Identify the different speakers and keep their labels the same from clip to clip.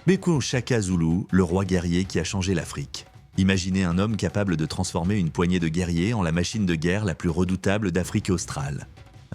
Speaker 1: Bekou Chaka Zulu, le roi guerrier qui a changé l'Afrique. Imaginez un homme capable de transformer une poignée de guerriers en la machine de guerre la plus redoutable d'Afrique australe.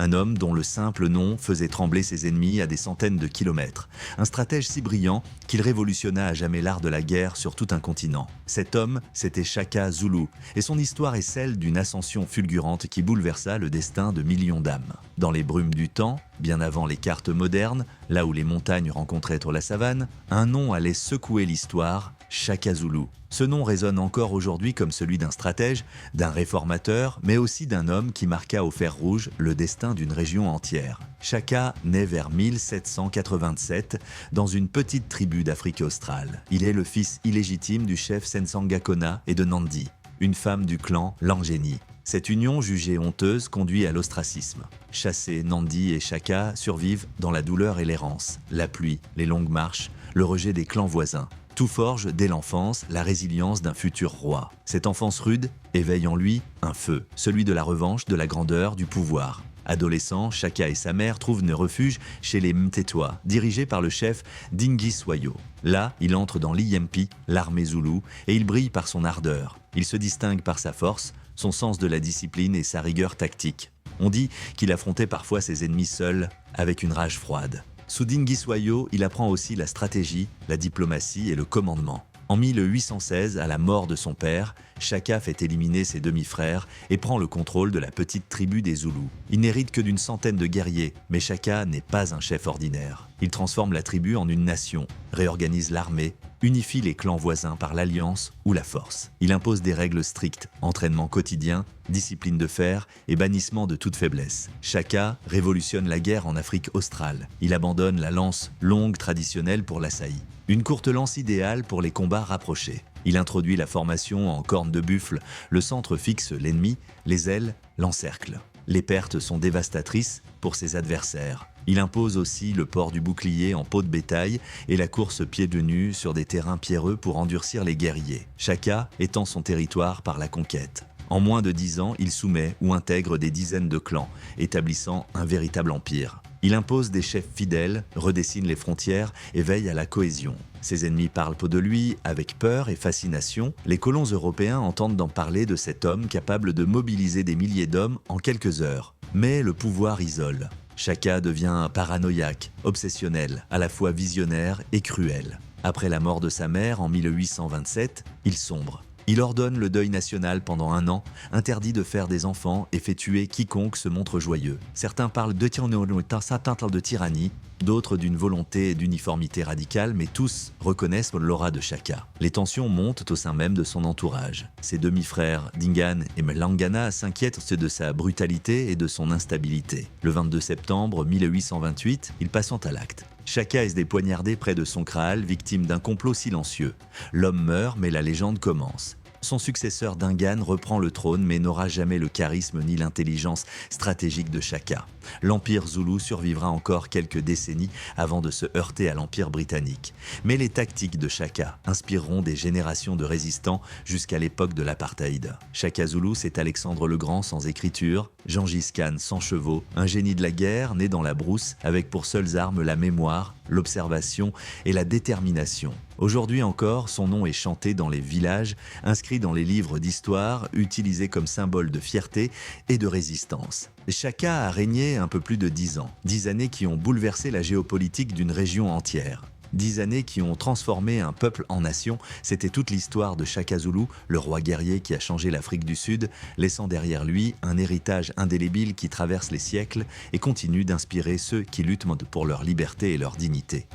Speaker 1: Un homme dont le simple nom faisait trembler ses ennemis à des centaines de kilomètres. Un stratège si brillant qu'il révolutionna à jamais l'art de la guerre sur tout un continent. Cet homme, c'était Chaka Zulu, et son histoire est celle d'une ascension fulgurante qui bouleversa le destin de millions d'âmes. Dans les brumes du temps, bien avant les cartes modernes, là où les montagnes rencontraient la savane, un nom allait secouer l'histoire, Chaka Zulu. Ce nom résonne encore aujourd'hui comme celui d'un stratège, d'un réformateur, mais aussi d'un homme qui marqua au fer rouge le destin d'une région entière. Chaka naît vers 1787 dans une petite tribu d'Afrique australe. Il est le fils illégitime du chef Sensangakona et de Nandi, une femme du clan Langeni. Cette union jugée honteuse conduit à l'ostracisme. Chassés, Nandi et Chaka survivent dans la douleur et l'errance, la pluie, les longues marches, le rejet des clans voisins. Tout forge dès l'enfance la résilience d'un futur roi. Cette enfance rude éveille en lui un feu, celui de la revanche, de la grandeur, du pouvoir. Adolescent, Chaka et sa mère trouvent un refuge chez les Mtetwa, dirigés par le chef Dingiswayo. Là, il entre dans l'IMP, l'armée zoulou, et il brille par son ardeur. Il se distingue par sa force, son sens de la discipline et sa rigueur tactique. On dit qu'il affrontait parfois ses ennemis seul, avec une rage froide. Sous Dingiswayo, il apprend aussi la stratégie, la diplomatie et le commandement. En 1816, à la mort de son père, Chaka fait éliminer ses demi-frères et prend le contrôle de la petite tribu des Zoulous. Il n'hérite que d'une centaine de guerriers, mais Chaka n'est pas un chef ordinaire. Il transforme la tribu en une nation, réorganise l'armée, unifie les clans voisins par l'alliance ou la force. Il impose des règles strictes, entraînement quotidien, discipline de fer et bannissement de toute faiblesse. Chaka révolutionne la guerre en Afrique australe. Il abandonne la lance longue traditionnelle pour l'assailli. Une courte lance idéale pour les combats rapprochés. Il introduit la formation en corne de buffle, le centre fixe l'ennemi, les ailes l'encerclent. Les pertes sont dévastatrices pour ses adversaires. Il impose aussi le port du bouclier en peau de bétail et la course pieds nus sur des terrains pierreux pour endurcir les guerriers. Chaka étend son territoire par la conquête. En moins de 10 ans, il soumet ou intègre des dizaines de clans, établissant un véritable empire. Il impose des chefs fidèles, redessine les frontières et veille à la cohésion. Ses ennemis parlent peu de lui, avec peur et fascination. Les colons européens entendent en parler de cet homme capable de mobiliser des milliers d'hommes en quelques heures. Mais le pouvoir isole. Chaka devient paranoïaque, obsessionnel, à la fois visionnaire et cruel. Après la mort de sa mère en 1827, il sombre. Il ordonne le deuil national pendant 1 an, interdit de faire des enfants et fait tuer quiconque se montre joyeux. Certains parlent de tyrannie, d'autres d'une volonté d'uniformité radicale, mais tous reconnaissent l'aura de Chaka. Les tensions montent au sein même de son entourage. Ses demi-frères Dingan et Mlangana s'inquiètent de sa brutalité et de son instabilité. Le 22 septembre 1828, ils passent à l'acte. Chaka est poignardé près de son kraal, victime d'un complot silencieux. L'homme meurt, mais la légende commence. Son successeur Dingan reprend le trône mais n'aura jamais le charisme ni l'intelligence stratégique de Chaka. L'Empire zoulou survivra encore quelques décennies avant de se heurter à l'Empire britannique. Mais les tactiques de Chaka inspireront des générations de résistants jusqu'à l'époque de l'apartheid. Chaka Zulu, c'est Alexandre le Grand sans écriture, Gengis Khan sans chevaux, un génie de la guerre né dans la brousse avec pour seules armes la mémoire, l'observation et la détermination. Aujourd'hui encore, son nom est chanté dans les villages, inscrit dans les livres d'histoire, utilisé comme symbole de fierté et de résistance. Chaka a régné un peu plus de 10 ans, 10 années qui ont bouleversé la géopolitique d'une région entière. 10 années qui ont transformé un peuple en nation, c'était toute l'histoire de Chaka Zulu, le roi guerrier qui a changé l'Afrique du Sud, laissant derrière lui un héritage indélébile qui traverse les siècles et continue d'inspirer ceux qui luttent pour leur liberté et leur dignité.